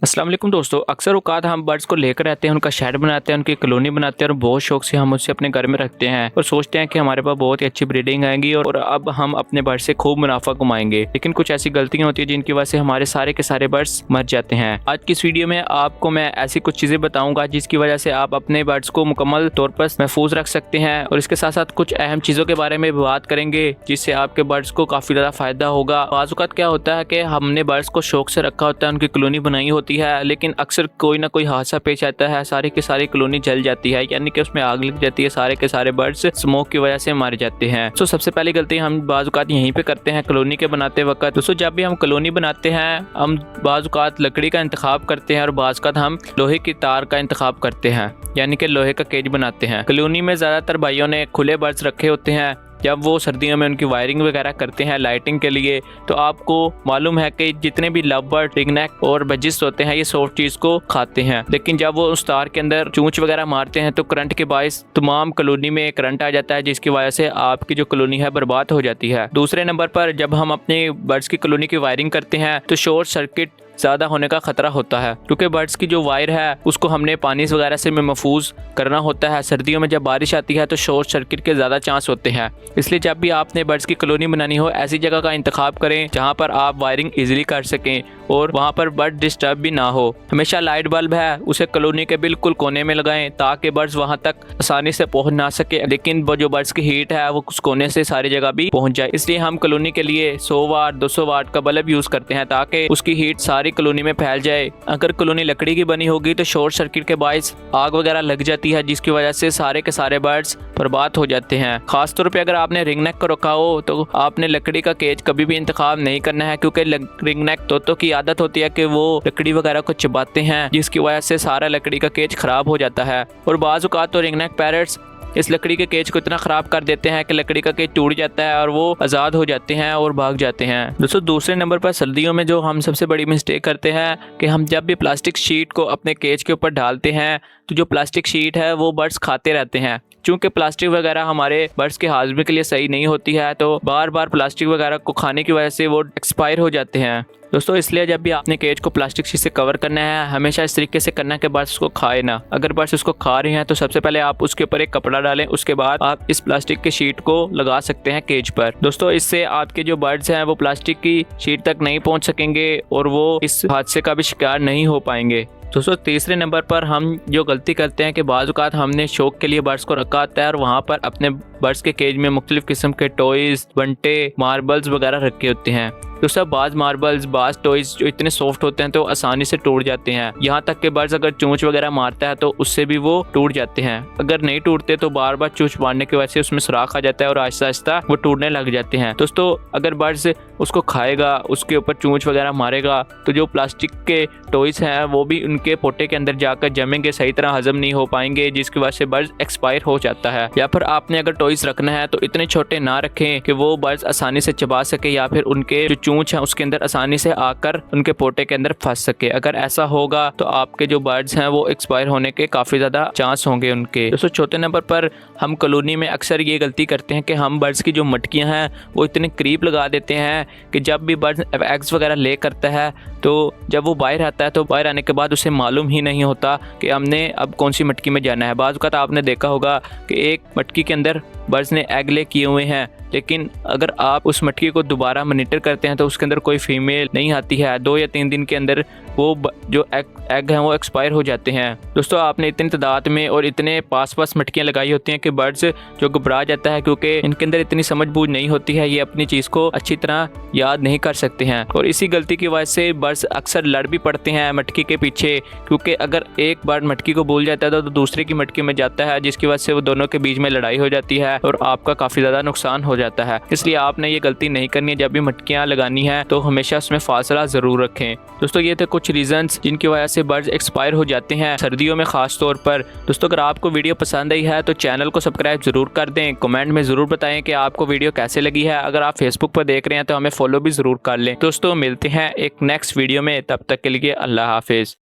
अस्सलाम वालेकुम दोस्तों, अक्सर औक़ात हम बर्ड्स को लेकर आते हैं, उनका शेड बनाते हैं, उनकी कॉलोनी बनाते हैं और बहुत शौक से हम उसे अपने घर में रखते हैं और सोचते हैं कि हमारे पास बहुत ही अच्छी ब्रीडिंग आएगी और अब हम अपने बर्ड से खूब मुनाफा कमाएंगे। लेकिन कुछ ऐसी गलतियां होती है जिनकी वजह से हमारे सारे के सारे बर्ड्स मर जाते हैं। आज की इस वीडियो में आपको मैं ऐसी कुछ चीज़ें बताऊँगा जिसकी वजह से आप अपने बर्ड्स को मुकम्मल तौर पर महफूज रख सकते हैं और इसके साथ साथ कुछ अहम चीज़ों के बारे में बात करेंगे जिससे आपके बर्ड्स को काफ़ी ज़्यादा फ़ायदा होगा। बाज़ औक़ात क्या होता है कि हमने बर्ड्स को शौक से रखा होता है, उनकी कॉलोनी बनाई होती है, लेकिन अक्सर कोई ना कोई हादसा पेश आता है, सारी की सारी कॉलोनी जल जाती है, यानी कि उसमें आग लग जाती है, सारे के सारे बर्ड्स स्मोक की वजह से मार जाते हैं। तो सबसे पहली गलती हम बाज़ औक़ात यहीं पे करते हैं कॉलोनी के बनाते वक्त। दोस्तों, जब भी हम कॉलोनी बनाते हैं हम बाज़ औक़ात लकड़ी का इंतखाब करते हैं और बाज़ औक़ात हम लोहे की तार का इंतखाब करते हैं, यानी कि लोहे का केज बनाते हैं। कॉलोनी में ज़्यादातर भाइयों ने खुले बर्ड्स रखे होते हैं। जब वो सर्दियों में उनकी वायरिंग वगैरह करते हैं लाइटिंग के लिए, तो आपको मालूम है कि जितने भी लव बर्ड, रिंगनेक और बजिस्ट होते हैं ये सॉफ्ट चीज़ को खाते हैं, लेकिन जब वो उस तार के अंदर चूंच वगैरह मारते हैं तो करंट के बायस तमाम कॉलोनी में करंट आ जाता है, जिसकी वजह से आपकी जो कॉलोनी है बर्बाद हो जाती है। दूसरे नंबर पर जब हम अपने बर्ड्स की कॉलोनी की वायरिंग करते हैं तो शॉर्ट सर्किट ज़्यादा होने का खतरा होता है, क्योंकि बर्ड्स की जो वायर है उसको हमने पानी वगैरह से महफूज करना होता है। सर्दियों में जब बारिश आती है तो शॉर्ट सर्किट के ज़्यादा चांस होते हैं, इसलिए जब भी आपने बर्ड्स की कॉलोनी बनानी हो ऐसी जगह का इंतखाब करें जहां पर आप वायरिंग इजीली कर सकें और वहां पर बर्ड डिस्टर्ब भी ना हो। हमेशा लाइट बल्ब है उसे कॉलोनी के बिल्कुल कोने में लगाएं ताकि बर्ड्स वहां तक आसानी से पहुंच ना सके, लेकिन वो जो बर्ड्स की हीट है वो उस कोने से सारी जगह भी पहुंच जाए। इसलिए हम कॉलोनी के लिए 100 वाट 200 वाट का बल्ब यूज़ करते हैं ताकि उसकी हीट सारी कॉलोनी में फैल जाए। अगर कॉलोनी लकड़ी की बनी होगी तो शॉर्ट सर्किट के बायस आग वगैरह लग जाती है, जिसकी वजह से सारे के सारे बर्ड्स बर्बाद हो जाते हैं। खासतौर पे अगर आपने रिंगनेक को रखा हो तो आपने लकड़ी का केज कभी भी इंतखाब नहीं करना है, क्योंकि रिंगनेक तोतों की आदत होती है कि वो लकड़ी वगैरह को चबाते हैं, जिसकी वजह से सारा लकड़ी का केज खराब हो जाता है। और बाज़ औक़ात तो रिंगनेक पैरट्स इस लकड़ी के केज को इतना ख़राब कर देते हैं कि लकड़ी का केज टूट जाता है और वो आज़ाद हो जाते हैं और भाग जाते हैं। दोस्तों, दूसरे नंबर पर सर्दियों में जो हम सबसे बड़ी मिस्टेक करते हैं कि हम जब भी प्लास्टिक शीट को अपने केज के ऊपर डालते हैं तो जो प्लास्टिक शीट है वो बर्ड्स खाते रहते हैं। चूँकि प्लास्टिक वगैरह हमारे बर्ड्स के हाजमे के लिए सही नहीं होती है, तो बार बार प्लास्टिक वगैरह को खाने की वजह से वो एक्सपायर हो जाते हैं। दोस्तों, इसलिए जब भी आपने केज को प्लास्टिक शीट से कवर करना है हमेशा इस तरीके से करना है कि बर्ड्स उसको खाए ना। अगर बर्ड्स उसको खा रहे हैं तो सबसे पहले आप उसके ऊपर एक कपड़ा डालें, उसके बाद आप इस प्लास्टिक की शीट को लगा सकते हैं केज पर। दोस्तों, इससे आपके जो बर्ड्स हैं वो प्लास्टिक की शीट तक नहीं पहुंच सकेंगे और वो इस हादसे का भी शिकार नहीं हो पाएंगे। दोस्तों, तीसरे नंबर पर हम जो गलती करते हैं कि बाज़ औक़ात हमने शौक के लिए बर्ड्स को रखा होता है और वहाँ पर अपने बर्ड्स के केज में मुख्तलिफ किस्म के टॉयज़, बंटे, मार्बल्स वगैरह रखे होते हैं। दोस्तों, बाज़ मार्बल्स, बाज़ टॉयज़ जो इतने सॉफ्ट होते हैं तो आसानी से टूट जाते हैं, यहाँ तक कि बर्ड्स अगर चोंच वगैरह मारता है तो उससे भी वो टूट जाते हैं। अगर नहीं टूटते तो बार बार चोंच मारने की वजह से उसमें सुराख आ जाता है और आहिस्ता आहिस्ता वो टूटने लग जाते हैं। दोस्तों, अगर बर्ड्स उसको खाएगा, उसके ऊपर चोंच वगैरह मारेगा तो जो प्लास्टिक के टॉयज़ हैं वो भी उनके पोटे के अंदर जाकर जमेंगे, सही तरह हजम नहीं हो पाएंगे, जिसकी वजह से बर्ड्स एक्सपायर हो जाता है। या फिर आपने अगर टॉयज़ रखना है तो इतने छोटे ना रखें कि वो बर्ड्स आसानी से चबा सके या फिर उनके जो चोंच है उसके अंदर आसानी से आकर उनके पोटे के अंदर फंस सके। अगर ऐसा होगा तो आपके जो बर्ड्स हैं वो एक्सपायर होने के काफ़ी ज़्यादा चांस होंगे उनके। दोस्तों, चौथे नंबर पर हम कॉलोनी में अक्सर ये गलती करते हैं कि हम बर्ड्स की जो मटकियाँ हैं वो इतने करीब लगा देते हैं कि जब भी बर्ड एग्स वगैरह ले करता है तो जब वो बाहर आता है तो बाहर आने के बाद उसे मालूम ही नहीं होता कि हमने अब कौन सी मटकी में जाना है। बाज़ औक़ात आपने देखा होगा कि एक मटकी के अंदर बर्ड्स ने एग ले किए हुए हैं, लेकिन अगर आप उस मटकी को दोबारा मॉनिटर करते हैं तो उसके अंदर कोई फीमेल नहीं आती है। 2 या 3 दिन के अंदर वो जो एग हैं वो एक्सपायर हो जाते हैं। दोस्तों, आपने इतनी तादाद में और इतने पास पास मटकियाँ लगाई होती हैं कि बर्ड्स जो घबरा जाता है, क्योंकि इनके अंदर इतनी समझ बूझ नहीं होती है, ये अपनी चीज़ को अच्छी तरह याद नहीं कर सकते हैं और इसी गलती की वजह से बर्ड्स अक्सर लड़ भी पड़ते हैं मटकी के पीछे, क्योंकि अगर एक बर्ड मटकी को भूल जाता है तो दूसरे की मटकी में जाता है, जिसकी वजह से वो दोनों के बीच में लड़ाई हो जाती है और आपका काफ़ी ज़्यादा नुकसान हो जाता है। इसलिए आपने ये गलती नहीं करनी है। जब भी मटकियाँ लगानी है तो हमेशा उसमें फासला ज़रूर रखें। दोस्तों, ये थे कुछ रीजंस जिनकी वजह से बर्ड्स एक्सपायर हो जाते हैं सर्दियों में ख़ास तौर पर। दोस्तों, अगर आपको वीडियो पसंद आई है तो चैनल को सब्सक्राइब ज़रूर कर दें। कमेंट में ज़रूर बताएं कि आपको वीडियो कैसे लगी है। अगर आप फेसबुक पर देख रहे हैं तो हमें फॉलो भी ज़रूर कर लें। दोस्तों, मिलते हैं एक नेक्स्ट वीडियो में, तब तक के लिए अल्लाह हाफिज़।